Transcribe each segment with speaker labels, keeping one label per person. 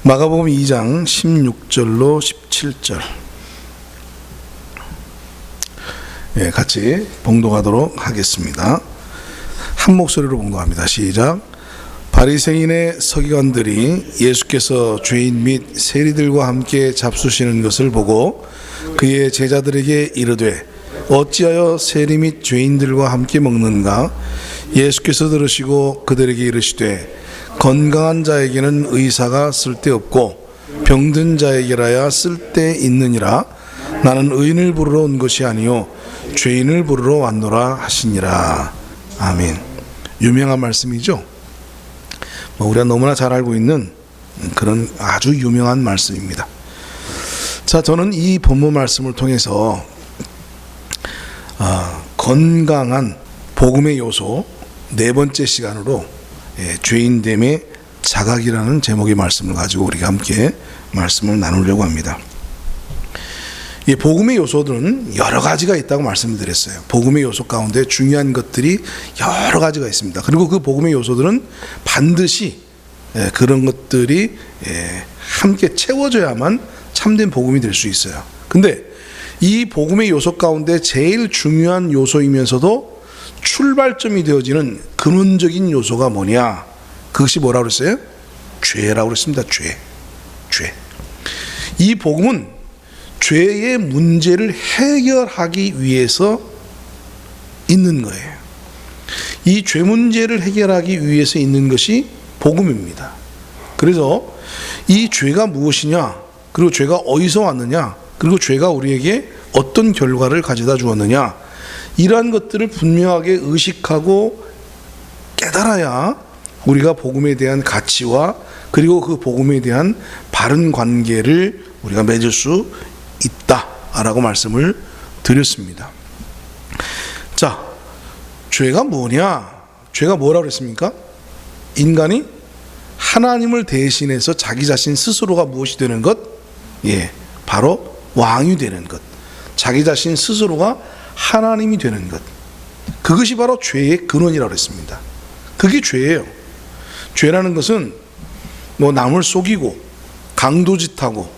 Speaker 1: 마가복음 2장 16절로 17절 같이 봉독하도록 하겠습니다. 한 목소리로 봉독합니다. 시작. 바리새인의 서기관들이 예수께서 죄인 및 세리들과 함께 잡수시는 것을 보고 그의 제자들에게 이르되 어찌하여 세리 및 죄인들과 함께 먹는가? 예수께서 들으시고 그들에게 이르시되 건강한 자에게는 의사가 쓸데없고 병든 자에게라야 쓸데있느니라. 나는 의인을 부르러 온 것이 아니요 죄인을 부르러 왔노라 하시니라. 아멘. 유명한 말씀이죠. 우리가 너무나 잘 알고 있는 그런 아주 유명한 말씀입니다. 자, 저는 이 본문 말씀을 통해서 건강한 복음의 요소 네 번째 시간으로 죄인됨의 자각이라는 제목의 말씀을 가지고 우리가 함께 말씀을 나누려고 합니다. 이 복음의 요소들은 여러 가지가 있다고 말씀을 드렸어요. 복음의 요소 가운데 중요한 것들이 여러 가지가 있습니다. 그리고 그 복음의 요소들은 반드시 그런 것들이 함께 채워져야만 참된 복음이 될 수 있어요. 근데 이 복음의 요소 가운데 제일 중요한 요소이면서도 출발점이 되어지는 근원적인 요소가 뭐냐? 그것이 뭐라고 그랬어요? 죄라고 그랬습니다. 죄. 이 복음은 죄의 문제를 해결하기 위해서 있는 거예요. 이 죄 문제를 해결하기 위해서 있는 것이 복음입니다. 그래서 이 죄가 무엇이냐? 그리고 죄가 어디서 왔느냐? 그리고 죄가 우리에게 어떤 결과를 가져다 주었느냐? 이러한 것들을 분명하게 의식하고 깨달아야 우리가 복음에 대한 가치와 그리고 그 복음에 대한 바른 관계를 우리가 맺을 수 있다라고 말씀을 드렸습니다. 자, 죄가 뭐냐? 죄가 뭐라고 그랬습니까? 인간이 하나님을 대신해서 자기 자신 스스로가 무엇이 되는 것? 바로 왕이 되는 것. 자기 자신 스스로가 하나님이 되는 것. 그것이 바로 죄의 근원이라고 했습니다. 그게 죄예요. 죄라는 것은 남을 속이고 강도짓하고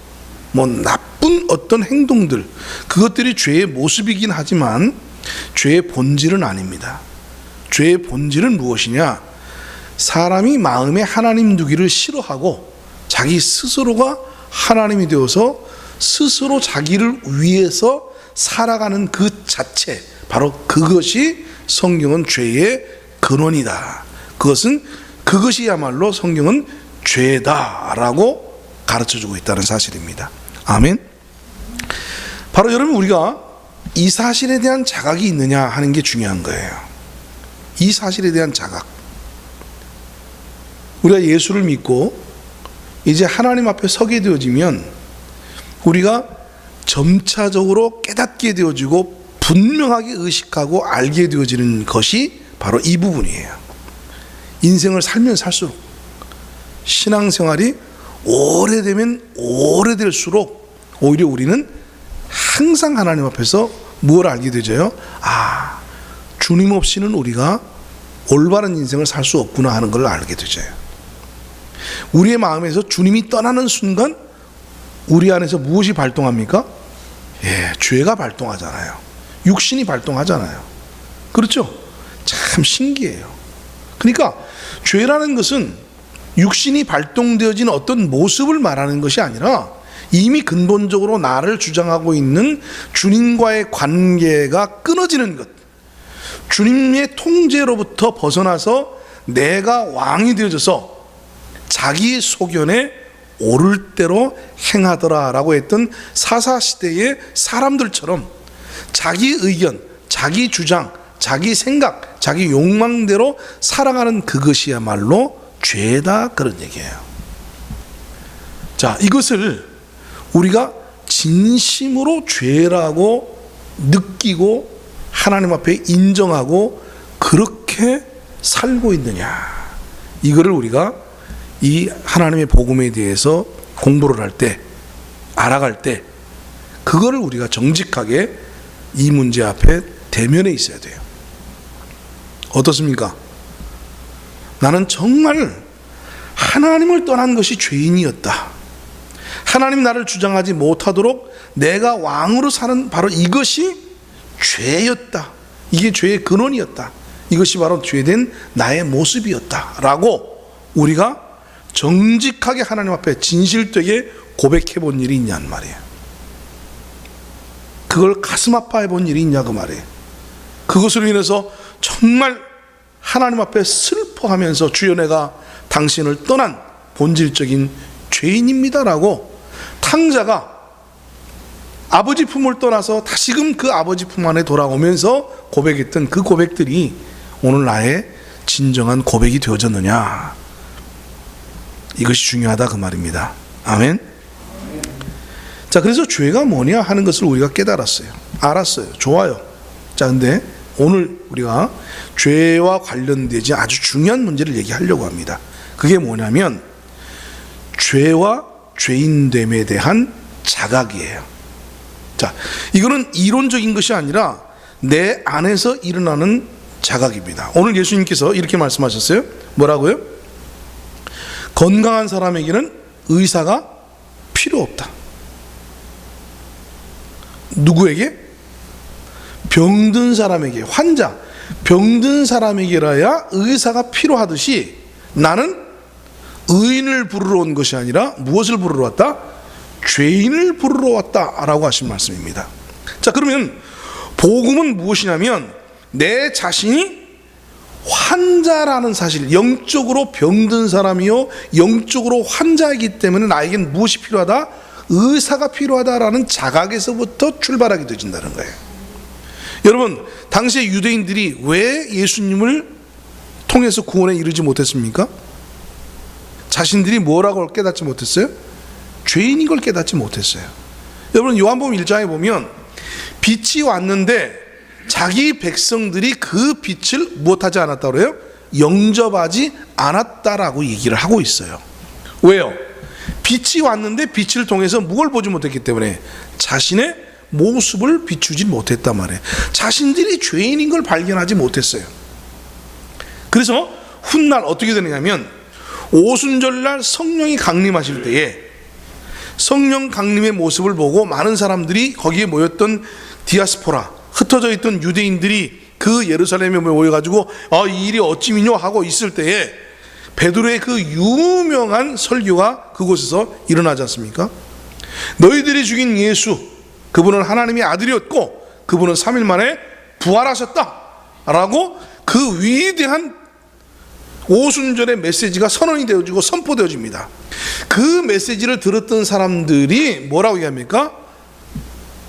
Speaker 1: 나쁜 어떤 행동들, 그것들이 죄의 모습이긴 하지만 죄의 본질은 아닙니다. 죄의 본질은 무엇이냐? 사람이 마음에 하나님 두기를 싫어하고 자기 스스로가 하나님이 되어서 스스로 자기를 위해서 살아가는 그 자체, 바로 그것이 성경은 죄의 근원이다. 그것이야말로 성경은 죄다라고 가르쳐주고 있다는 사실입니다. 아멘. 바로 여러분, 우리가 이 사실에 대한 자각이 있느냐 하는 게 중요한 거예요. 이 사실에 대한 자각. 우리가 예수를 믿고 이제 하나님 앞에 서게 되어지면 우리가 점차적으로 깨닫게 되어지고 분명하게 의식하고 알게 되어지는 것이 바로 이 부분이에요. 인생을 살면 살수록, 신앙생활이 오래되면 오래될수록 오히려 우리는 항상 하나님 앞에서 무엇을 알게 되죠? 주님 없이는 우리가 올바른 인생을 살 수 없구나 하는 걸 알게 되죠. 우리의 마음에서 주님이 떠나는 순간 우리 안에서 무엇이 발동합니까? 죄가 발동하잖아요. 육신이 발동하잖아요. 그렇죠? 참 신기해요. 그러니까 죄라는 것은 육신이 발동되어진 어떤 모습을 말하는 것이 아니라 이미 근본적으로 나를 주장하고 있는 주님과의 관계가 끊어지는 것, 주님의 통제로부터 벗어나서 내가 왕이 되어져서 자기의 소견에 옳을 대로 행하더라라고 했던 사사시대의 사람들처럼 자기 의견, 자기 주장, 자기 생각, 자기 욕망대로 살아가는 그것이야말로 죄다, 그런 얘기예요. 자, 이것을 우리가 진심으로 죄라고 느끼고 하나님 앞에 인정하고 그렇게 살고 있느냐, 이거를 우리가 이 하나님의 복음에 대해서 공부를 할 때, 알아갈 때 그거를 우리가 정직하게 이 문제 앞에 대면에 있어야 돼요. 어떻습니까? 나는 정말 하나님을 떠난 것이 죄인이었다. 하나님 나를 주장하지 못하도록 내가 왕으로 사는 바로 이것이 죄였다. 이게 죄의 근원이었다. 이것이 바로 죄된 나의 모습이었다라고 우리가 정직하게 하나님 앞에 진실되게 고백해 본 일이 있냐는 말이에요. 그걸 가슴 아파해 본 일이 있냐고 말이에요. 그것으로 인해서 정말 하나님 앞에 슬퍼하면서 주여 내가 당신을 떠난 본질적인 죄인입니다라고 탕자가 아버지 품을 떠나서 다시금 그 아버지 품 안에 돌아오면서 고백했던 그 고백들이 오늘 나의 진정한 고백이 되어졌느냐, 이것이 중요하다 그 말입니다. 아멘. 자, 그래서 죄가 뭐냐 하는 것을 우리가 깨달았어요. 알았어요. 좋아요. 자, 근데 오늘 우리가 죄와 관련되지 아주 중요한 문제를 얘기하려고 합니다. 그게 뭐냐면 죄와 죄인됨에 대한 자각이에요. 자, 이거는 이론적인 것이 아니라 내 안에서 일어나는 자각입니다. 오늘 예수님께서 이렇게 말씀하셨어요. 뭐라고요? 건강한 사람에게는 의사가 필요 없다. 누구에게? 병든 사람에게, 환자, 병든 사람에게라야 의사가 필요하듯이 나는 의인을 부르러 온 것이 아니라 무엇을 부르러 왔다? 죄인을 부르러 왔다라고 하신 말씀입니다. 자, 그러면 복음은 무엇이냐면 내 자신이 환자라는 사실, 영적으로 병든 사람이요 영적으로 환자이기 때문에 나에겐 무엇이 필요하다? 의사가 필요하다라는 자각에서부터 출발하게 되진다는 거예요. 여러분, 당시의 유대인들이 왜 예수님을 통해서 구원에 이르지 못했습니까? 자신들이 뭐라고 깨닫지 못했어요? 죄인인 걸 깨닫지 못했어요. 여러분, 요한복음 1장에 보면 빛이 왔는데 자기 백성들이 그 빛을 무엇하지 않았다고 그래요? 영접하지 않았다라고 얘기를 하고 있어요. 왜요? 빛이 왔는데 빛을 통해서 무엇을 보지 못했기 때문에 자신의 모습을 비추지 못했단 말이에요. 자신들이 죄인인 걸 발견하지 못했어요. 그래서 훗날 어떻게 되느냐면 오순절날 성령이 강림하실 때에 성령 강림의 모습을 보고 많은 사람들이 거기에 모였던 디아스포라, 흩어져 있던 유대인들이 그 예루살렘에 모여가지고 이 일이 어찌미뇨 하고 있을 때에 베드로의 그 유명한 설교가 그곳에서 일어나지 않습니까? 너희들이 죽인 예수, 그분은 하나님의 아들이었고 그분은 3일 만에 부활하셨다 라고 그 위대한 오순절의 메시지가 선언이 되어지고 선포되어집니다. 그 메시지를 들었던 사람들이 뭐라고 얘기합니까?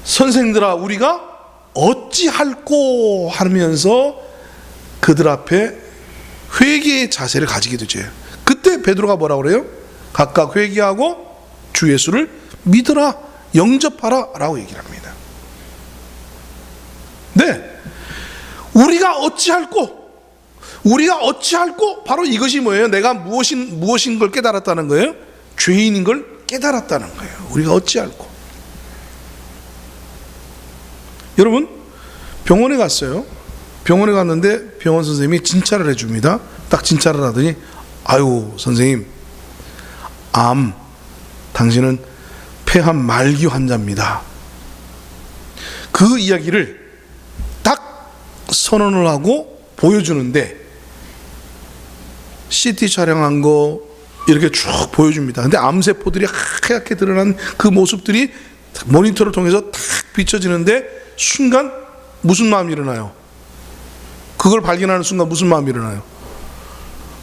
Speaker 1: 선생들아, 우리가 어찌할꼬 하면서 그들 앞에 회개의 자세를 가지게 되죠. 그때 베드로가 뭐라고 그래요? 각각 회개하고 주 예수를 믿으라, 영접하라 라고 얘기를 합니다. 네, 우리가 어찌할꼬 바로 이것이 뭐예요? 내가 무엇인 걸 깨달았다는 거예요? 죄인인 걸 깨달았다는 거예요. 우리가 어찌할꼬. 여러분, 병원에 갔어요. 병원에 갔는데 병원 선생님이 진찰을 해줍니다. 딱 진찰을 하더니 아유 선생님, 당신은 폐암 말기 환자입니다. 그 이야기를 딱 선언을 하고 보여주는데 CT 촬영한 거 이렇게 쭉 보여줍니다. 근데 암세포들이 하얗게 드러난 그 모습들이 모니터를 통해서 탁 비춰지는데 순간 무슨 마음이 일어나요? 그걸 발견하는 순간 무슨 마음이 일어나요?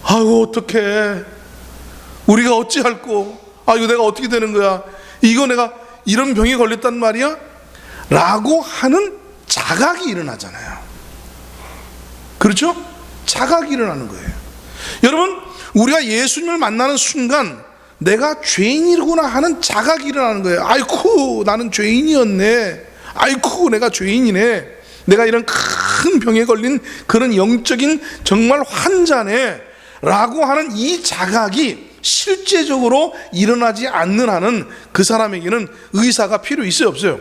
Speaker 1: 아이고 어떡해, 우리가 어찌할꼬, 이거 내가 어떻게 되는 거야, 이거 내가 이런 병에 걸렸단 말이야? 라고 하는 자각이 일어나잖아요. 그렇죠? 자각이 일어나는 거예요. 여러분, 우리가 예수님을 만나는 순간 내가 죄인이구나 하는 자각이 일어나는 거예요. 아이쿠, 나는 죄인이었네. 아이쿠, 내가 죄인이네. 내가 이런 큰 병에 걸린 그런 영적인 정말 환자네 라고 하는 이 자각이 실제적으로 일어나지 않는 한은 그 사람에게는 의사가 필요 있어요, 없어요?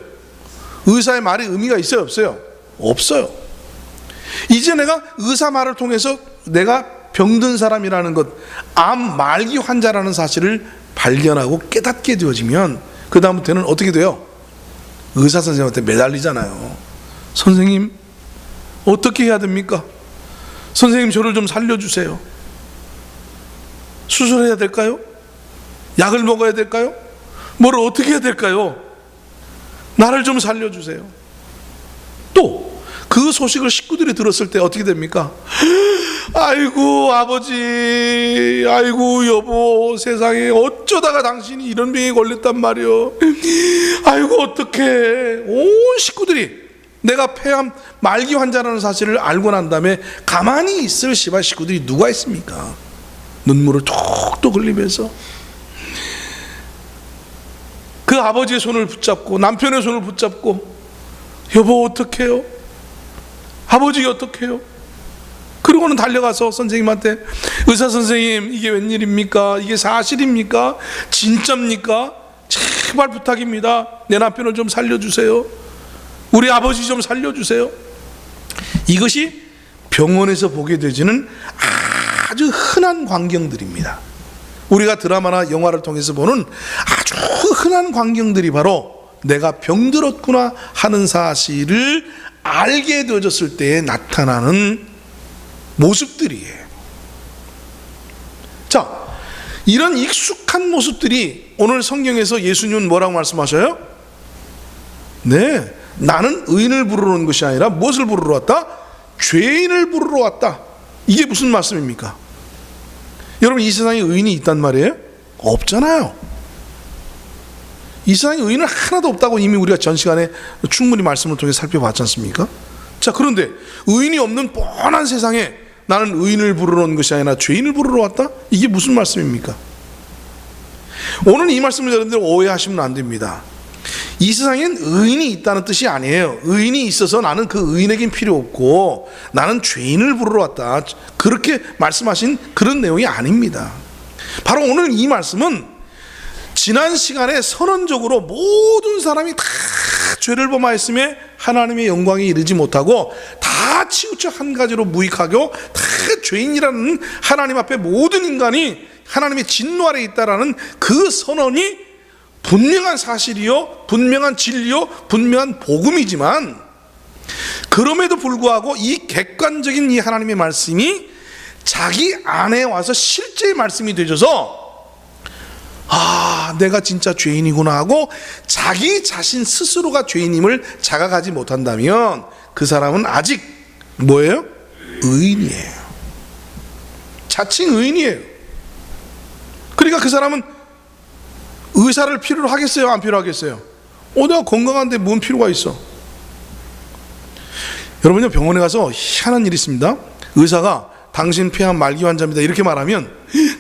Speaker 1: 의사의 말이 의미가 있어요, 없어요? 없어요. 이제 내가 의사 말을 통해서 내가 병든 사람이라는 것, 암 말기 환자라는 사실을 발견하고 깨닫게 되어지면 그 다음부터는 어떻게 돼요? 의사 선생님한테 매달리잖아요. 선생님 어떻게 해야 됩니까? 선생님 저를 좀 살려주세요. 수술해야 될까요? 약을 먹어야 될까요? 뭘 어떻게 해야 될까요? 나를 좀 살려주세요. 또 그 소식을 식구들이 들었을 때 어떻게 됩니까? 아이고 아버지, 아이고 여보, 세상에 어쩌다가 당신이 이런 병에 걸렸단 말이요. 아이고 어떡해. 온 식구들이 내가 폐암 말기 환자라는 사실을 알고 난 다음에 가만히 있을 시바 식구들이 누가 있습니까? 눈물을 톡톡 흘리면서 그 아버지의 손을 붙잡고 남편의 손을 붙잡고 여보 어떡해요? 아버지 어떡해요? 그러고는 달려가서 선생님한테 의사 선생님 이게 웬일입니까? 이게 사실입니까? 진짜입니까? 제발 부탁입니다. 내 남편을 좀 살려주세요. 우리 아버지 좀 살려주세요. 이것이 병원에서 보게 되지는 아주 흔한 광경들입니다. 우리가 드라마나 영화를 통해서 보는 아주 흔한 광경들이 바로 내가 병들었구나 하는 사실을 알게 되어졌을 때에 나타나는 모습들이에요. 자, 이런 익숙한 모습들이 오늘 성경에서 예수님은 뭐라고 말씀하셔요? 네, 나는 의인을 부르러 온 것이 아니라 무엇을 부르러 왔다? 죄인을 부르러 왔다. 이게 무슨 말씀입니까? 여러분 이 세상에 의인이 있단 말이에요? 없잖아요. 이 세상에 의인은 하나도 없다고 이미 우리가 전 시간에 충분히 말씀을 통해 살펴봤지 않습니까? 자, 그런데 의인이 없는 뻔한 세상에 나는 의인을 부르러 온 것이 아니라 죄인을 부르러 왔다? 이게 무슨 말씀입니까? 오늘 이 말씀을 여러분들 오해하시면 안 됩니다. 이 세상엔 의인이 있다는 뜻이 아니에요. 의인이 있어서 나는 그 의인에겐 필요 없고 나는 죄인을 부르러 왔다, 그렇게 말씀하신 그런 내용이 아닙니다. 바로 오늘 이 말씀은 지난 시간에 선언적으로 모든 사람이 다 죄를 범하였음에 하나님의 영광에 이르지 못하고 다 치우쳐 한 가지로 무익하고 다 죄인이라는 하나님 앞에 모든 인간이 하나님의 진노 아래 있다라는 그 선언이 분명한 사실이요, 분명한 진리요, 분명한 복음이지만 그럼에도 불구하고 이 객관적인 이 하나님의 말씀이 자기 안에 와서 실제의 말씀이 되셔서 아, 내가 진짜 죄인이구나 하고 자기 자신 스스로가 죄인임을 자각하지 못한다면 그 사람은 아직 뭐예요? 의인이에요. 자칭 의인이에요. 그러니까 그 사람은 의사를 필요로 하겠어요? 안 필요로 하겠어요? 내가 건강한데 뭔 필요가 있어? 여러분요, 병원에 가서 희한한 일이 있습니다. 의사가 당신 폐암 말기 환자입니다 이렇게 말하면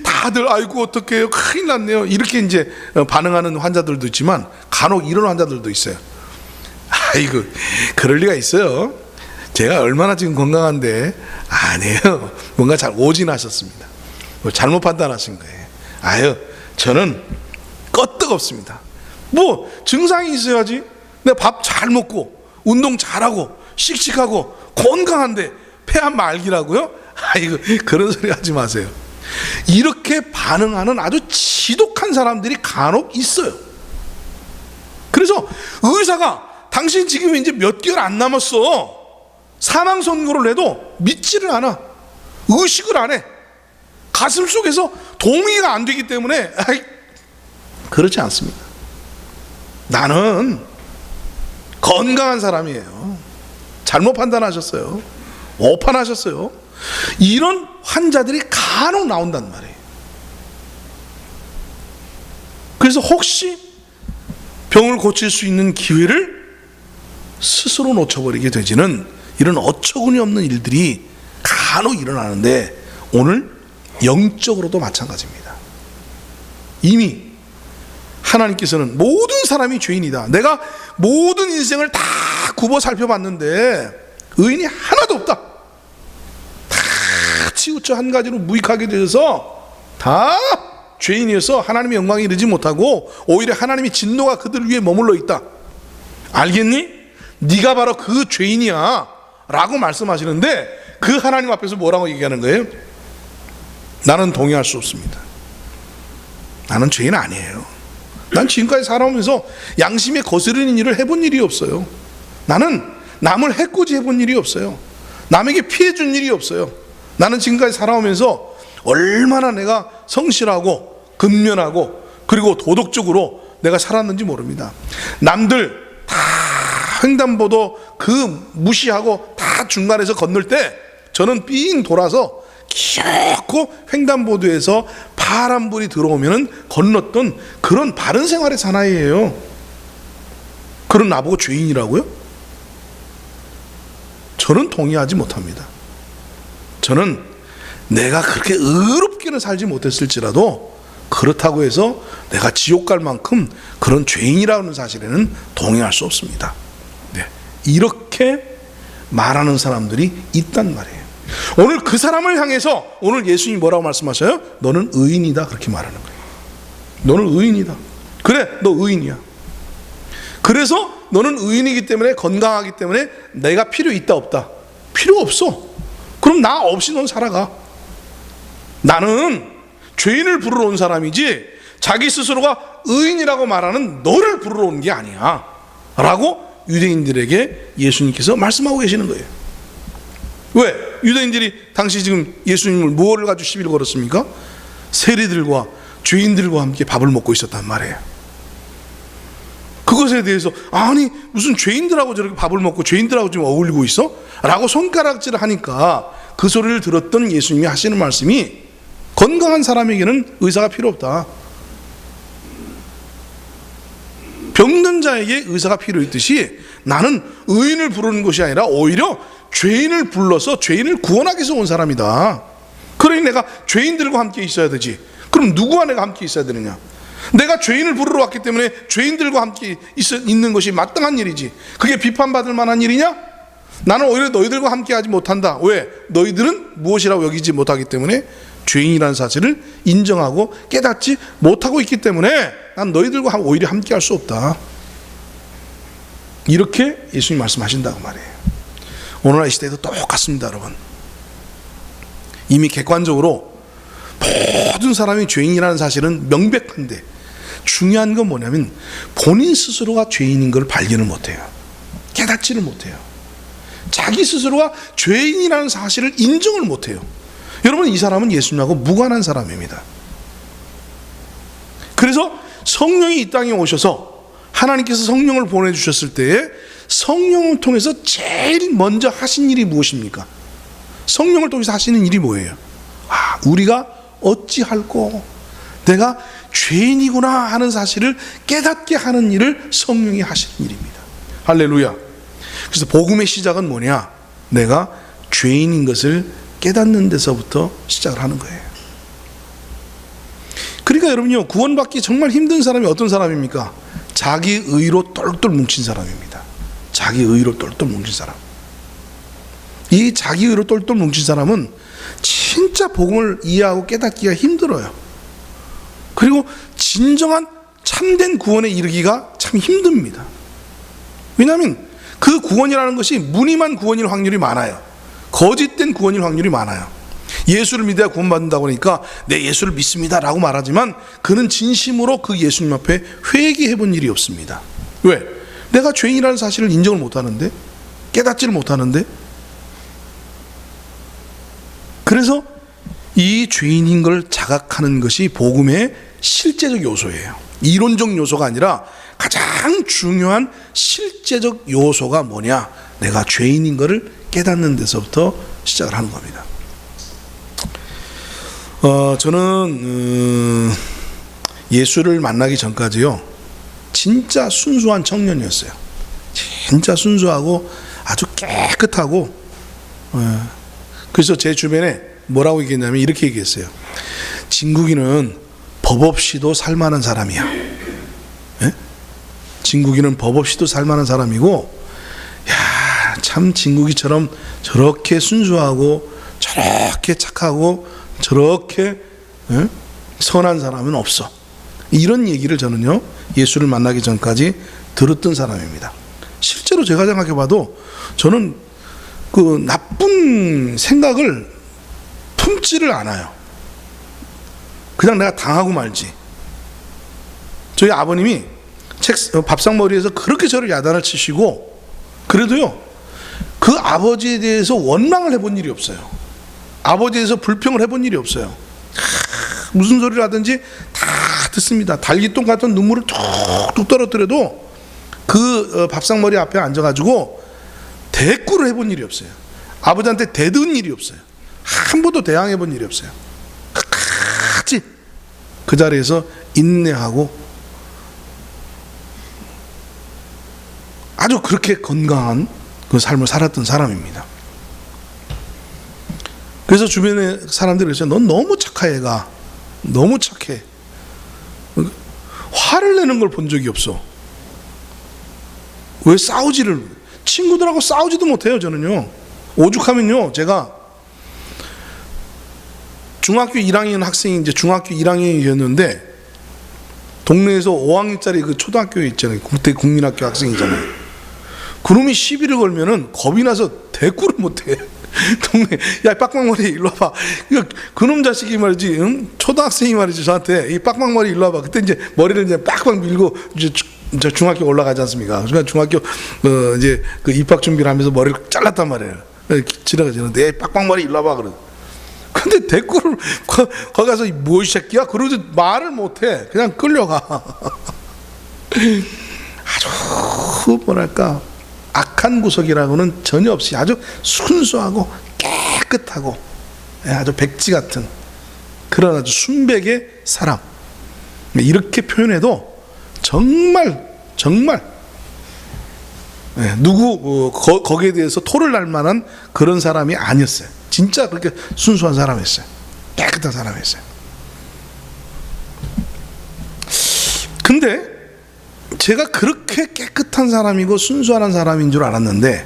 Speaker 1: 다들 아이고 어떡해요, 큰일 났네요 이렇게 이제 반응하는 환자들도 있지만 간혹 이런 환자들도 있어요. 아이고 그럴 리가 있어요. 제가 얼마나 지금 건강한데. 아니에요, 뭔가 잘 오진하셨습니다. 잘못 판단하신 거예요. 아유 저는 껐떡없습니다. 뭐 증상이 있어야지. 내가 밥 잘 먹고 운동 잘하고 씩씩하고 건강한데 폐암 말기라고요? 아이고 그런 소리 하지 마세요. 이렇게 반응하는 아주 지독한 사람들이 간혹 있어요. 그래서 의사가 당신 지금 이제 몇 개월 안 남았어, 사망 선고를 해도 믿지를 않아. 의식을 안 해. 가슴 속에서 동의가 안 되기 때문에 그렇지 않습니다. 나는 건강한 사람이에요. 잘못 판단하셨어요. 오판하셨어요. 이런 환자들이 간혹 나온단 말이에요. 그래서 혹시 병을 고칠 수 있는 기회를 스스로 놓쳐버리게 되지는 이런 어처구니 없는 일들이 간혹 일어나는데 오늘 영적으로도 마찬가지입니다. 이미 하나님께서는 모든 사람이 죄인이다, 내가 모든 인생을 다 굽어 살펴봤는데 의인이 하나도 없다, 다 치우쳐 한 가지로 무익하게 되어서 다 죄인이어서 하나님의 영광에 이르지 못하고 오히려 하나님의 진노가 그들 위에 머물러 있다. 알겠니? 네가 바로 그 죄인이야 라고 말씀하시는데 그 하나님 앞에서 뭐라고 얘기하는 거예요? 나는 동의할 수 없습니다. 나는 죄인 아니에요. 난 지금까지 살아오면서 양심에 거스르는 일을 해본 일이 없어요. 나는 남을 해코지 해본 일이 없어요. 남에게 피해 준 일이 없어요. 나는 지금까지 살아오면서 얼마나 내가 성실하고 근면하고 그리고 도덕적으로 내가 살았는지 모릅니다. 남들 다 횡단보도 그 무시하고 다 중간에서 건널 때 저는 삥 돌아서 기어코 횡단보도에서 파란불이 들어오면 건넜던 그런 바른 생활의 사나이예요. 그런 나보고 죄인이라고요? 저는 동의하지 못합니다. 저는 내가 그렇게 의롭게는 살지 못했을지라도 그렇다고 해서 내가 지옥 갈 만큼 그런 죄인이라는 사실에는 동의할 수 없습니다. 네. 이렇게 말하는 사람들이 있단 말이에요. 오늘 그 사람을 향해서 오늘 예수님이 뭐라고 말씀하셔요? 너는 의인이다, 그렇게 말하는 거예요. 너는 의인이다. 그래, 너 의인이야. 그래서 너는 의인이기 때문에, 건강하기 때문에 내가 필요 있다 없다? 필요 없어. 그럼 나 없이 넌 살아가. 나는 죄인을 부르러 온 사람이지 자기 스스로가 의인이라고 말하는 너를 부르러 온 게 아니야 라고 유대인들에게 예수님께서 말씀하고 계시는 거예요. 왜? 유대인들이 당시 지금 예수님을 무엇을 가지고 시비를 걸었습니까? 세리들과 죄인들과 함께 밥을 먹고 있었단 말이에요. 그것에 대해서 아니 무슨 죄인들하고 저렇게 밥을 먹고 죄인들하고 지금 어울리고 있어? 라고 손가락질을 하니까 그 소리를 들었던 예수님이 하시는 말씀이 건강한 사람에게는 의사가 필요 없다. 병든 자에게 의사가 필요 있듯이 나는 의인을 부르는 것이 아니라 오히려 죄인을 불러서 죄인을 구원하기 위해서 온 사람이다. 그러니 내가 죄인들과 함께 있어야 되지. 그럼 누구와 내가 함께 있어야 되느냐? 내가 죄인을 부르러 왔기 때문에 죄인들과 함께 있는 것이 마땅한 일이지. 그게 비판받을 만한 일이냐? 나는 오히려 너희들과 함께 하지 못한다. 왜? 너희들은 무엇이라고 여기지 못하기 때문에 죄인이라는 사실을 인정하고 깨닫지 못하고 있기 때문에 난 너희들과 오히려 함께 할 수 없다. 이렇게 예수님이 말씀하신다고 말이에요. 오늘날 이 시대에도 똑같습니다, 여러분. 이미 객관적으로 모든 사람이 죄인이라는 사실은 명백한데 중요한 건 뭐냐면 본인 스스로가 죄인인 걸 발견을 못해요. 깨닫지를 못해요. 자기 스스로가 죄인이라는 사실을 인정을 못해요. 여러분, 이 사람은 예수님하고 무관한 사람입니다. 그래서 성령이 이 땅에 오셔서 하나님께서 성령을 보내주셨을 때에 성령을 통해서 제일 먼저 하신 일이 무엇입니까? 성령을 통해서 하시는 일이 뭐예요? 우리가 어찌할꼬 내가 죄인이구나 하는 사실을 깨닫게 하는 일을 성령이 하시는 일입니다. 할렐루야. 그래서 복음의 시작은 뭐냐? 내가 죄인인 것을 깨닫는 데서부터 시작을 하는 거예요. 그러니까 여러분요, 구원받기 정말 힘든 사람이 어떤 사람입니까? 자기 의로 똘똘 뭉친 사람입니다. 자기 의로 똘똘 뭉친 사람. 이 자기 의로 똘똘 뭉친 사람은 진짜 복음을 이해하고 깨닫기가 힘들어요. 그리고 진정한 참된 구원에 이르기가 참 힘듭니다. 왜냐하면 그 구원이라는 것이 무늬만 구원일 확률이 많아요. 거짓된 구원일 확률이 많아요. 예수를 믿어야 구원받는다고 하니까 내 예수를 믿습니다 라고 말하지만 그는 진심으로 그 예수님 앞에 회개해 본 일이 없습니다. 왜? 내가 죄인이라는 사실을 인정을 못하는데, 깨닫지를 못하는데. 그래서 이 죄인인 걸 자각하는 것이 복음의 실제적 요소예요. 이론적 요소가 아니라 가장 중요한 실제적 요소가 뭐냐? 내가 죄인인 것을 깨닫는 데서부터 시작을 하는 겁니다. 저는 예수를 만나기 전까지요, 진짜 순수한 청년이었어요. 진짜 순수하고 아주 깨끗하고, 그래서 제 주변에 뭐라고 얘기했냐면 이렇게 얘기했어요. 진국이는 법 없이도 살만한 사람이야. 예? 진국이는 법 없이도 살만한 사람이고, 야, 참 진국이처럼 저렇게 순수하고 저렇게 착하고 저렇게 선한 사람은 없어. 이런 얘기를 저는요, 예수를 만나기 전까지 들었던 사람입니다. 실제로 제가 생각해봐도 저는 그 나쁜 생각을 품지를 않아요. 그냥 내가 당하고 말지. 저희 아버님이 밥상머리에서 그렇게 저를 야단을 치시고, 그래도요 그 아버지에 대해서 원망을 해본 일이 없어요. 아버지에 대해서 불평을 해본 일이 없어요. 무슨 소리를 하든지 다 듣습니다. 달기똥 같은 눈물을 툭툭 떨어뜨려도 그 밥상머리 앞에 앉아가지고 대꾸를 해본 일이 없어요. 아버지한테 대든 일이 없어요. 한 번도 대항해 본 일이 없어요. 끝까지 그 자리에서 인내하고 아주 그렇게 건강한 그 삶을 살았던 사람입니다. 그래서 주변에 사람들이 그랬어요. 넌 너무 착해, 애가. 너무 착해. 화를 내는 걸 본 적이 없어. 왜 친구들하고 싸우지도 못해요. 저는요, 오죽하면요, 제가 중학교 1학년 학생이, 이제 중학교 1학년이었는데 동네에서 5학년짜리 그 초등학교에 있잖아요. 그때 국민학교 학생이잖아요. 그놈이 시비를 걸면은 겁이 나서 대꾸를 못해. 동네, 야 빡빡머리 일로 와봐. 그놈 자식이 말이지, 응? 초등학생이 말이지 저한테 이 빡빡머리 일로 와봐. 그때 이제 머리를 이제 빡빡 밀고 이제 중학교 올라가지 않습니까? 그러니까 중학교 이제 그 입학 준비를 하면서 머리를 잘랐단 말이에요. 지나가지고 내 빡빡머리 일로 와봐 그래. 근데 대꾸를 거기 가서 뭐 이 새끼야? 그러지 말을 못해. 그냥 끌려가. 아주 뭐랄까, 악한 구석이라고는 전혀 없이 아주 순수하고 깨끗하고 아주 백지 같은 그런 아주 순백의 사람, 이렇게 표현해도 정말 누구 거기에 대해서 토를 날 만한 그런 사람이 아니었어요. 진짜 그렇게 순수한 사람이었어요. 깨끗한 사람이었어요. 근데 제가 그렇게 깨끗한 사람이고 순수한 사람인 줄 알았는데,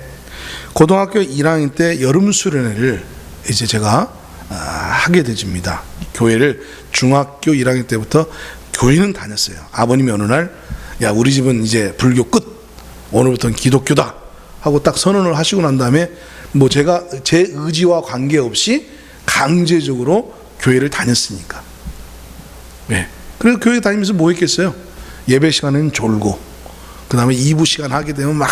Speaker 1: 고등학교 1학년 때 여름 수련회를 이제 제가 하게 되집니다. 교회를 중학교 1학년 때부터 교회는 다녔어요. 아버님이 어느 날, 야 우리 집은 이제 불교 끝, 오늘부터는 기독교다 하고 딱 선언을 하시고 난 다음에 뭐 제가 제 의지와 관계없이 강제적으로 교회를 다녔으니까. 네. 그래서 교회 다니면서 뭐 했겠어요? 예배 시간에는 졸고, 그 다음에 2부 시간 하게 되면 막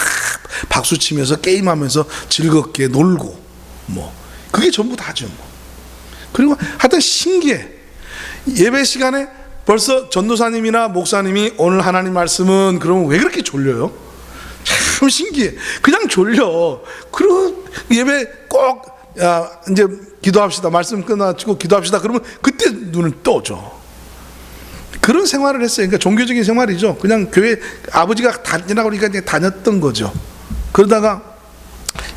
Speaker 1: 박수 치면서 게임하면서 즐겁게 놀고, 뭐 그게 전부 다죠. 뭐. 그리고 하여튼 신기해. 예배 시간에 벌써 전도사님이나 목사님이 오늘 하나님 말씀은, 그러면 왜 그렇게 졸려요? 참 신기해. 그냥 졸려. 그리고 예배 꼭 이제 기도합시다, 말씀 끝나고 기도합시다, 그러면 그때 눈을 떠죠. 그런 생활을 했어요. 그러니까 종교적인 생활이죠. 그냥 교회 아버지가 다니라고 그러니까 이제 다녔던 거죠. 그러다가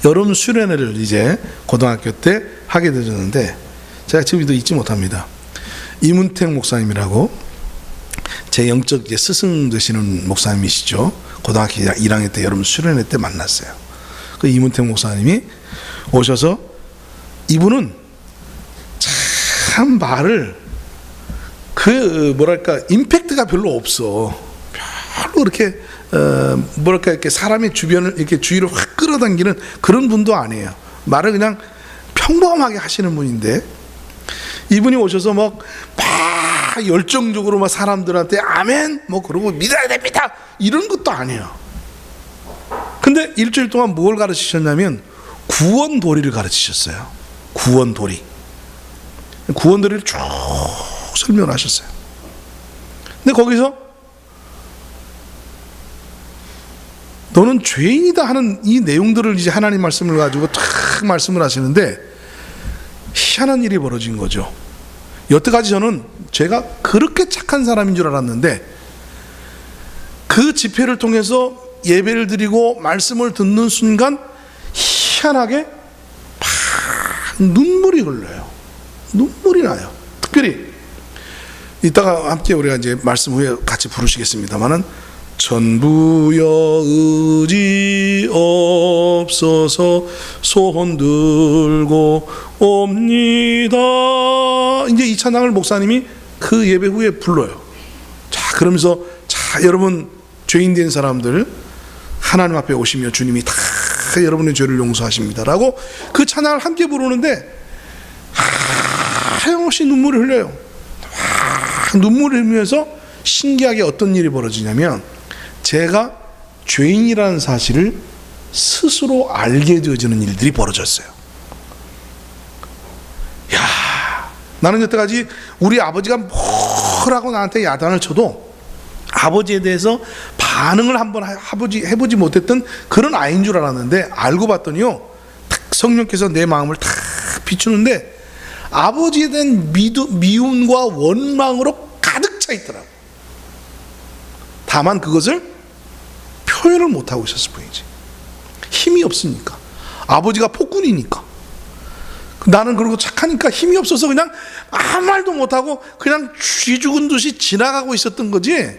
Speaker 1: 여름 수련회를 이제 고등학교 때 하게 되었는데, 제가 지금도 잊지 못합니다. 이문택 목사님이라고 제 영적 스승 되시는 목사님이시죠. 고등학교 1학년 때 여름 수련회 때 만났어요. 그 이문택 목사님이 오셔서, 이분은 참 말을 뭐랄까 임팩트가 별로 없어. 별로 이렇게 뭐랄까 이렇게 사람의 주변을 이렇게 주위를 확 끌어당기는 그런 분도 아니에요. 말을 그냥 평범하게 하시는 분인데, 이분이 오셔서 막 열정적으로 막 사람들한테 아멘 뭐 그러고 믿어야 됩니다 이런 것도 아니에요. 근데 일주일 동안 뭘 가르치셨냐면 구원도리를 가르치셨어요. 구원도리를 쭉 설명을 하셨어요. 근데 거기서 너는 죄인이다 하는 이 내용들을 이제 하나님 말씀을 가지고 탁 말씀을 하시는데, 희한한 일이 벌어진 거죠. 여태까지 저는 제가 그렇게 착한 사람인 줄 알았는데, 그 집회를 통해서 예배를 드리고 말씀을 듣는 순간 희한하게 눈물이 흘러요. 눈물이 나요. 특별히 이따가 함께 우리가 이제 말씀 후에 같이 부르시겠습니다만은, 전부여 의지 없어서 손 들고 옵니다. 이제 이 찬양을 목사님이 그 예배 후에 불러요. 자, 그러면서 자, 여러분 죄인 된 사람들 하나님 앞에 오시며 주님이 다 여러분의 죄를 용서하십니다라고 그 찬양을 함께 부르는데 하염없이 눈물을 흘려요. 눈물을 흘리면서 신기하게 어떤 일이 벌어지냐면 제가 죄인이라는 사실을 스스로 알게 되어지는 일들이 벌어졌어요. 야, 나는 여태까지 우리 아버지가 뭐라고 나한테 야단을 쳐도 아버지에 대해서 반응을 한번 해보지 못했던 그런 아이인 줄 알았는데, 알고 봤더니요, 탁 성령께서 내 마음을 탁 비추는데 아버지에 대한 미움과 원망으로 가득 차 있더라고. 다만 그것을 표현을 못하고 있었을 뿐이지. 힘이 없으니까. 아버지가 폭군이니까. 나는 그리고 착하니까 힘이 없어서 그냥 아무 말도 못하고 그냥 쥐 죽은 듯이 지나가고 있었던 거지,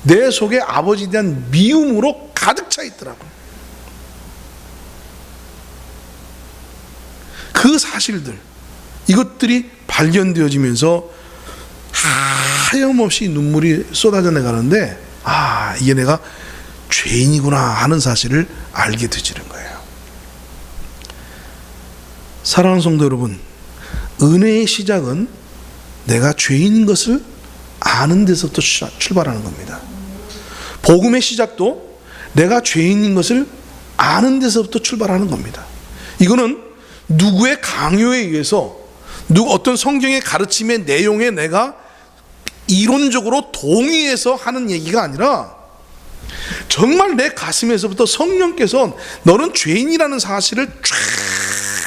Speaker 1: 내 속에 아버지에 대한 미움으로 가득 차 있더라고요. 그 사실들, 이것들이 발견되어지면서 하염없이 눈물이 쏟아져 나가는데, 아, 이게 내가 죄인이구나 하는 사실을 알게 되지는 거예요. 사랑하는 성도 여러분, 은혜의 시작은 내가 죄인인 것을 아는 데서부터 출발하는 겁니다. 복음의 시작도 내가 죄인인 것을 아는 데서부터 출발하는 겁니다. 이거는 누구의 강요에 의해서, 어떤 성경의 가르침의 내용에 내가 이론적으로 동의해서 하는 얘기가 아니라, 정말 내 가슴에서부터 성령께서 너는 죄인이라는 사실을 쫙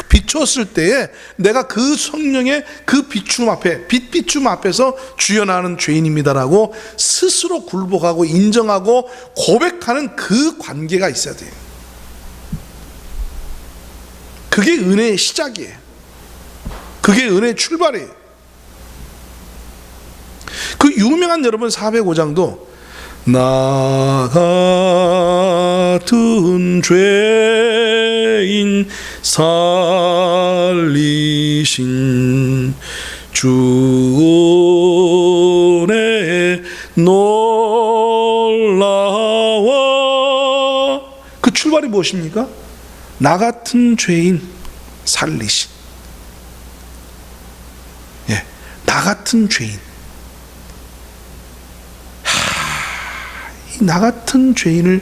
Speaker 1: 비추었을 때에 내가 그 성령의 그 비춤 앞에, 빛비춤 앞에서 주여 나는 죄인입니다라고 스스로 굴복하고 인정하고 고백하는 그 관계가 있어야 돼요. 그게 은혜의 시작이에요. 그게 은혜의 출발이에요. 그 유명한 여러분 405장도 나 같은 죄인 살리신 주 은혜 놀라워. 그 출발이 무엇입니까? 나 같은 죄인 살리신, 나 같은 죄인, 나 같은 죄인을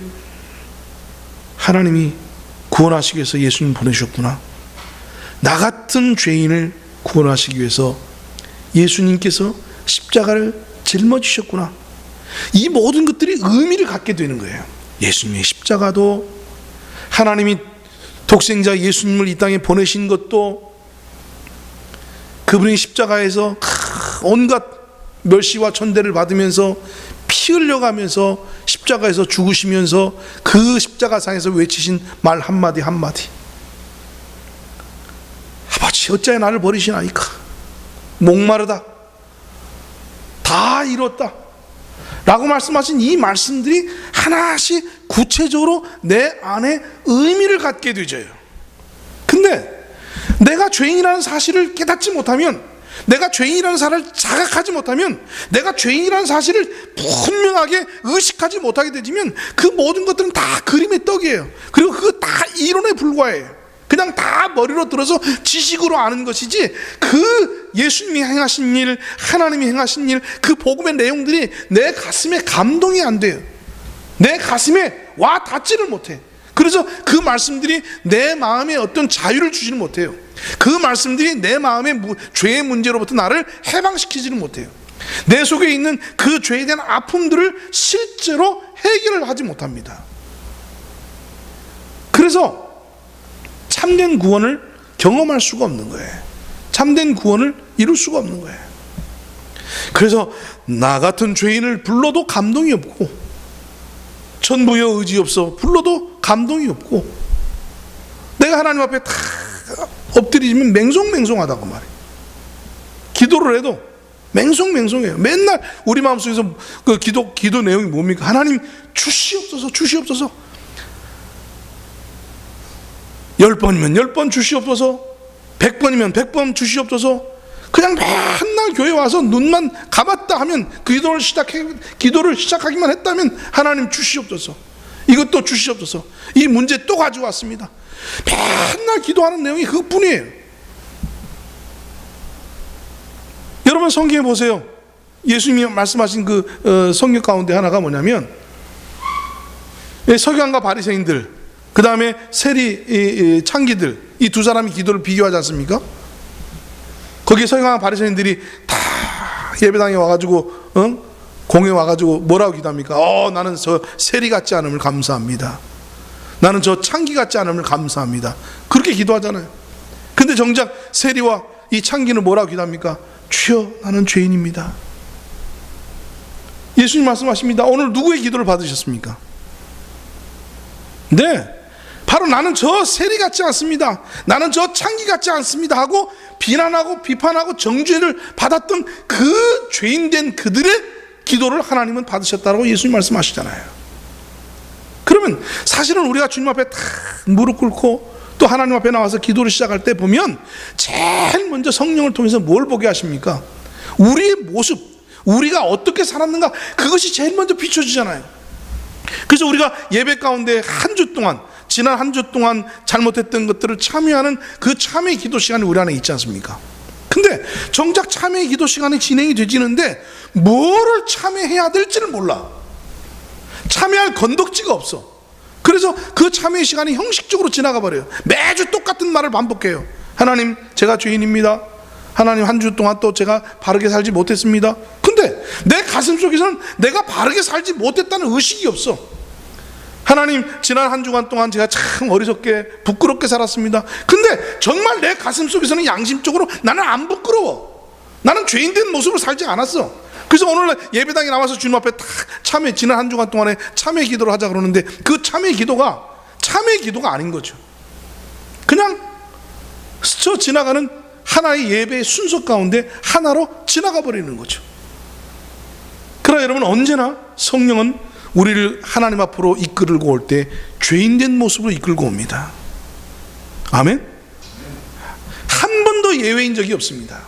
Speaker 1: 하나님이 구원하시기 위해서 예수님 보내셨구나. 나 같은 죄인을 구원하시기 위해서 예수님께서 십자가를 짊어지셨구나. 이 모든 것들이 의미를 갖게 되는 거예요. 예수님의 십자가도, 하나님이 독생자 예수님을 이 땅에 보내신 것도, 그분이 십자가에서 온갖 멸시와 천대를 받으면서 피 흘려가면서 십자가에서 죽으시면서 그 십자가상에서 외치신 말 한마디 한마디, 아버지 어찌하여 나를 버리시나이까, 목마르다, 다 이뤘다 라고 말씀하신 이 말씀들이 하나씩 구체적으로 내 안에 의미를 갖게 되죠. 근데 내가 죄인이라는 사실을 깨닫지 못하면, 내가 죄인이라는 사실을 자각하지 못하면, 내가 죄인이라는 사실을 분명하게 의식하지 못하게 되면 그 모든 것들은 다 그림의 떡이에요. 그리고 그거 다 이론에 불과해요. 그냥 다 머리로 들어서 지식으로 아는 것이지, 그 예수님이 행하신 일, 하나님이 행하신 일, 그 복음의 내용들이 내 가슴에 감동이 안 돼요. 내 가슴에 와 닿지를 못해. 그래서 그 말씀들이 내 마음에 어떤 자유를 주지는 못해요. 그 말씀들이 내 마음의 죄의 문제로부터 나를 해방시키지는 못해요. 내 속에 있는 그 죄에 대한 아픔들을 실제로 해결을 하지 못합니다. 그래서 참된 구원을 경험할 수가 없는 거예요. 참된 구원을 이룰 수가 없는 거예요. 그래서 나 같은 죄인을 불러도 감동이 없고, 천부여 의지 없어 불러도 감동이 없고, 내가 하나님 앞에 다 엎드리면 맹송맹송하다고 말해요. 기도를 해도 맹송맹송해요. 맨날 우리 마음속에서 그 기도 내용이 뭡니까? 하나님 주시옵소서, 주시옵소서. 10번이면 10번 주시옵소서, 100번이면 100번 주시옵소서. 그냥 맨날 교회 와서 눈만 감았다 하면, 기도를 시작하기만 했다면 하나님 주시옵소서, 이것도 주시옵소서, 이 문제 또 가져왔습니다. 맨날 기도하는 내용이 그것뿐이에요. 여러분 성경에 보세요. 예수님이 말씀하신 그 성경 가운데 하나가 뭐냐면, 서기관과 바리새인들, 그 다음에 세리 창기들, 이 두 사람이 기도를 비교하지 않습니까? 거기에 서기관과 바리새인들이 다 예배당에 와가지고 공에 와가지고 뭐라고 기도합니까? 나는 저 세리 같지 않음을 감사합니다. 나는 저 창기 같지 않음을 감사합니다. 그렇게 기도하잖아요. 근데 정작 세리와 이 창기는 뭐라고 기도합니까? 주여, 나는 죄인입니다. 예수님 말씀하십니다. 오늘 누구의 기도를 받으셨습니까? 네, 바로 나는 저 세리 같지 않습니다, 나는 저 창기 같지 않습니다 하고 비난하고 비판하고 정죄를 받았던 그 죄인된 그들의 기도를 하나님은 받으셨다고 예수님 말씀하시잖아요. 그러면 사실은 우리가 주님 앞에 다 무릎 꿇고 또 하나님 앞에 나와서 기도를 시작할 때 보면 제일 먼저 성령을 통해서 뭘 보게 하십니까? 우리의 모습, 우리가 어떻게 살았는가, 그것이 제일 먼저 비춰지잖아요. 그래서 우리가 예배 가운데 한 주 동안, 지난 한 주 동안 잘못했던 것들을 참여하는 그 참회 기도 시간이 우리 안에 있지 않습니까? 근데 정작 참회 기도 시간이 진행이 되지는데 뭐를 참회해야 될지를 몰라. 참회할 건덕지가 없어. 그래서 그 참회 시간이 형식적으로 지나가 버려요. 매주 똑같은 말을 반복해요. 하나님, 제가 죄인입니다. 하나님, 한 주 동안 또 제가 바르게 살지 못했습니다. 근데 내 가슴 속에서는 내가 바르게 살지 못했다는 의식이 없어. 하나님, 지난 한 주간 동안 제가 참 어리석게 부끄럽게 살았습니다. 근데 정말 내 가슴 속에서는 양심적으로 나는 안 부끄러워. 나는 죄인된 모습으로 살지 않았어. 그래서 오늘 예배당에 나와서 주님 앞에 딱 참회, 지난 한 주간 동안에 참회 기도를 하자 그러는데 그 참회 기도가 아닌 거죠. 그냥 스쳐 지나가는 하나의 예배의 순서 가운데 하나로 지나가 버리는 거죠. 그러나 여러분, 언제나 성령은 우리를 하나님 앞으로 이끌고 올 때 죄인된 모습으로 이끌고 옵니다. 아멘? 한 번도 예외인 적이 없습니다.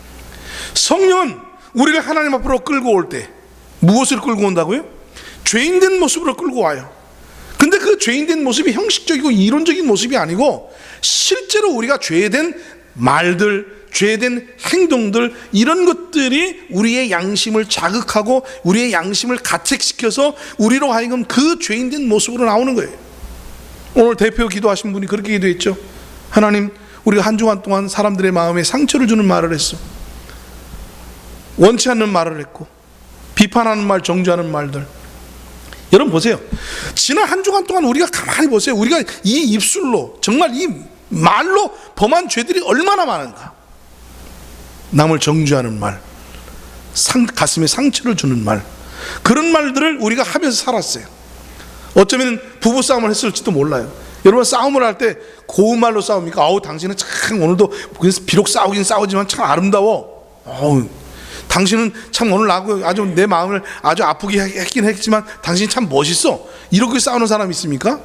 Speaker 1: 성령은 우리를 하나님 앞으로 끌고 올 때 무엇을 끌고 온다고요? 죄인된 모습으로 끌고 와요. 근데 그 죄인된 모습이 형식적이고 이론적인 모습이 아니고 실제로 우리가 죄된 말들, 죄된 행동들, 이런 것들이 우리의 양심을 자극하고 우리의 양심을 가책시켜서 우리로 하여금 그 죄인된 모습으로 나오는 거예요. 오늘 대표 기도하신 분이 그렇게 기도했죠. 하나님, 우리가 한 주간 동안 사람들의 마음에 상처를 주는 말을 했어. 원치 않는 말을 했고 비판하는 말, 정죄하는 말들. 여러분 보세요. 지난 한 주간 동안 우리가 가만히 보세요. 우리가 이 입술로, 정말 이 말로 범한 죄들이 얼마나 많은가. 남을 정죄하는 말, 가슴에 상처를 주는 말, 그런 말들을 우리가 하면서 살았어요. 어쩌면 부부싸움을 했을지도 몰라요. 여러분, 싸움을 할 때 고운 말로 싸웁니까? 당신은 참 오늘도 비록 싸우긴 싸우지만 참 아름다워. 당신은 참 오늘 나하고 아주 내 마음을 아주 아프게 했긴 했지만 당신이 참 멋있어. 이렇게 싸우는 사람이 있습니까?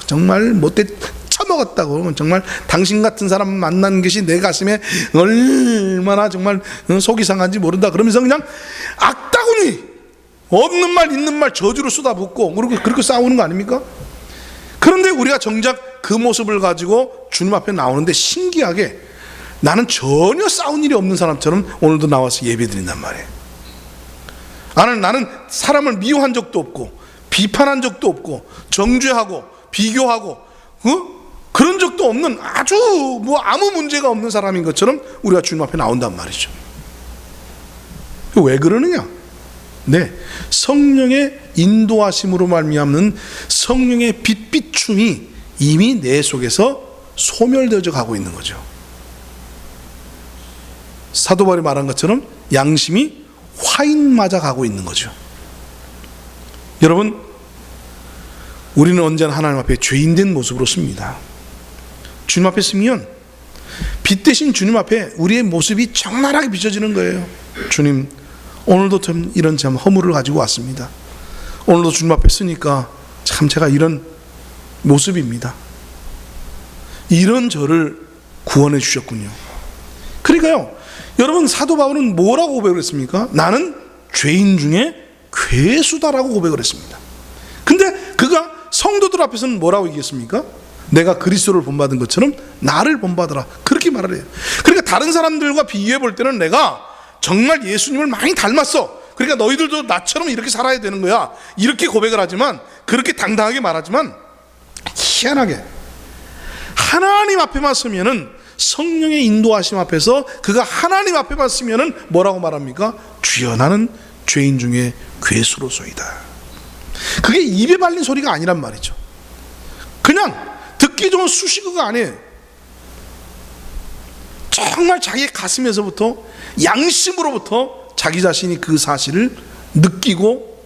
Speaker 1: 정말 못돼 처먹었다고. 그러면 정말 당신 같은 사람 만난 것이 내 가슴에 얼마나 정말 속이 상한지 모른다. 그러면서 그냥 악다구니 없는 말 있는 말 저주로 쏟아붓고 그렇게 싸우는 거 아닙니까? 그런데 우리가 정작 그 모습을 가지고 주님 앞에 나오는데 신기하게 나는 전혀 싸운 일이 없는 사람처럼 오늘도 나와서 예배드린단 말이에요. 나는 사람을 미워한 적도 없고 비판한 적도 없고 정죄하고 비교하고 그런 적도 없는 아주 아무 문제가 없는 사람인 것처럼 우리가 주님 앞에 나온단 말이죠. 왜 그러느냐? 네, 성령의 인도하심으로 말미암는 성령의 빛비춤이 이미 내 속에서 소멸되어져 가고 있는 거죠. 사도 바울이 말한 것처럼 양심이 화인 맞아 가고 있는 거죠. 여러분, 우리는 언제나 하나님 앞에 죄인된 모습으로 씁니다. 주님 앞에 쓰면 빛 대신 주님 앞에 우리의 모습이 적나라하게 비춰지는 거예요. 주님, 오늘도 참 이런 허물을 가지고 왔습니다. 오늘도 주님 앞에 쓰니까 참 제가 이런 모습입니다. 이런 저를 구원해 주셨군요. 그러니까요, 여러분, 사도 바울은 뭐라고 고백을 했습니까? 나는 죄인 중에 괴수다라고 고백을 했습니다. 근데 그가 성도들 앞에서는 뭐라고 얘기했습니까? 내가 그리스도를 본받은 것처럼 나를 본받으라, 그렇게 말을 해요. 그러니까 다른 사람들과 비교해 볼 때는 내가 정말 예수님을 많이 닮았어. 그러니까 너희들도 나처럼 이렇게 살아야 되는 거야. 이렇게 고백을 하지만, 그렇게 당당하게 말하지만, 희한하게 하나님 앞에만 서면은, 성령의 인도하심 앞에서 그가 하나님 앞에만 서면은 뭐라고 말합니까? 주여 나는 죄인 중에 괴수로소이다. 그게 입에 발린 소리가 아니란 말이죠. 그냥 듣기 좋은 수식어가 아니에요. 정말 자기의 가슴에서부터, 양심으로부터 자기 자신이 그 사실을 느끼고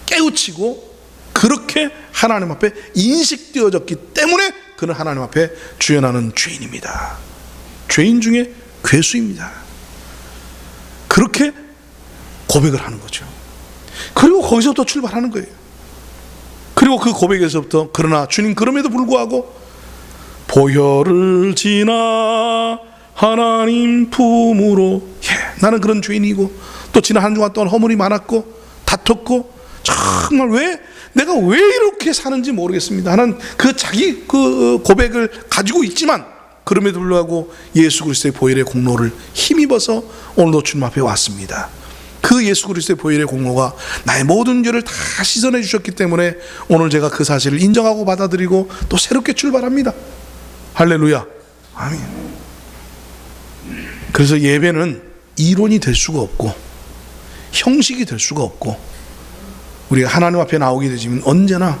Speaker 1: 깨우치고 그렇게 하나님 앞에 인식되어졌기 때문에 그는 하나님 앞에 주여 나는 죄인입니다, 죄인 중에 괴수입니다, 그렇게 고백을 하는 거죠. 그리고 거기서부터 출발하는 거예요. 그리고 그 고백에서부터, 그러나 주님 그럼에도 불구하고 보혈을 지나 하나님 품으로, 나는 그런 죄인이고 또 지난 한 주간 동안 허물이 많았고 다퉜고 정말 내가 왜 이렇게 사는지 모르겠습니다 하는 그 자기 그 고백을 가지고 있지만, 그럼에도 불구하고 예수 그리스도의 보혈의 공로를 힘입어서 오늘도 주님 앞에 왔습니다. 그 예수 그리스도의 보혈의 공로가 나의 모든 죄를 다 씻어내 주셨기 때문에 오늘 제가 그 사실을 인정하고 받아들이고 또 새롭게 출발합니다. 할렐루야, 아멘. 그래서 예배는 이론이 될 수가 없고 형식이 될 수가 없고, 우리가 하나님 앞에 나오게 되지만 언제나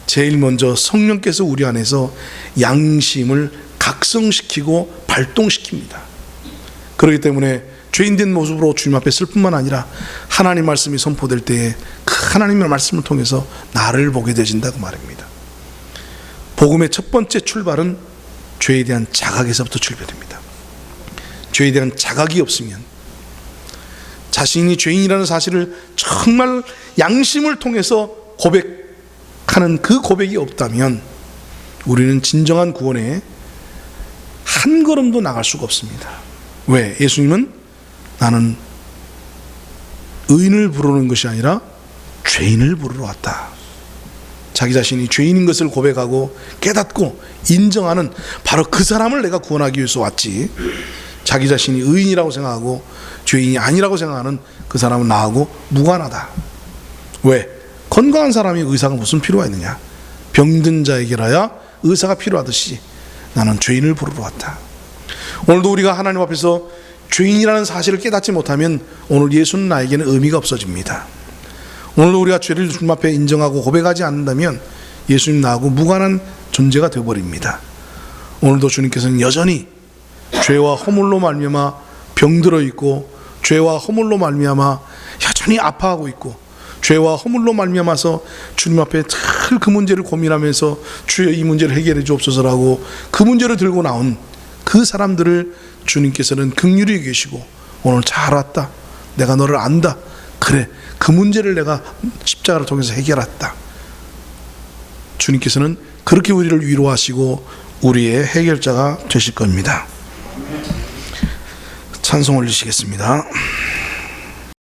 Speaker 1: 제일 먼저 성령께서 우리 안에서 양심을 각성시키고 발동시킵니다. 그렇기 때문에 죄인된 모습으로 주님 앞에 쓸 뿐만 아니라 하나님 말씀이 선포될 때에 그 하나님의 말씀을 통해서 나를 보게 되진다고 말입니다. 복음의 첫 번째 출발은 죄에 대한 자각에서부터 출발됩니다. 죄에 대한 자각이 없으면, 자신이 죄인이라는 사실을 정말 양심을 통해서 고백하는 그 고백이 없다면 우리는 진정한 구원에 한 걸음도 나갈 수가 없습니다. 왜? 예수님은 나는 의인을 부르는 것이 아니라 죄인을 부르러 왔다. 자기 자신이 죄인인 것을 고백하고 깨닫고 인정하는 바로 그 사람을 내가 구원하기 위해서 왔지, 자기 자신이 의인이라고 생각하고 죄인이 아니라고 생각하는 그 사람은 나하고 무관하다. 왜? 건강한 사람이 의사가 무슨 필요가 있느냐? 병든 자에게라야 의사가 필요하듯이 나는 죄인을 부르러 왔다. 오늘도 우리가 하나님 앞에서 죄인이라는 사실을 깨닫지 못하면 오늘 예수는 나에게는 의미가 없어집니다. 오늘도 우리가 죄를 주님 앞에 인정하고 고백하지 않는다면 예수님 나하고 무관한 존재가 되어버립니다. 오늘도 주님께서는 여전히 죄와 허물로 말미암아 병들어 있고, 죄와 허물로 말미암아 여전히 아파하고 있고, 죄와 허물로 말미암아서 주님 앞에 늘 그 문제를 고민하면서 주여 이 문제를 해결해 주옵소서라고 그 문제를 들고 나온 그 사람들을 주님께서는 긍휼히 여기시고, 오늘 잘 왔다, 내가 너를 안다, 그래 그 문제를 내가 십자가를 통해서 해결했다. 주님께서는 그렇게 우리를 위로하시고 우리의 해결자가 되실 겁니다. 찬송 올리시겠습니다.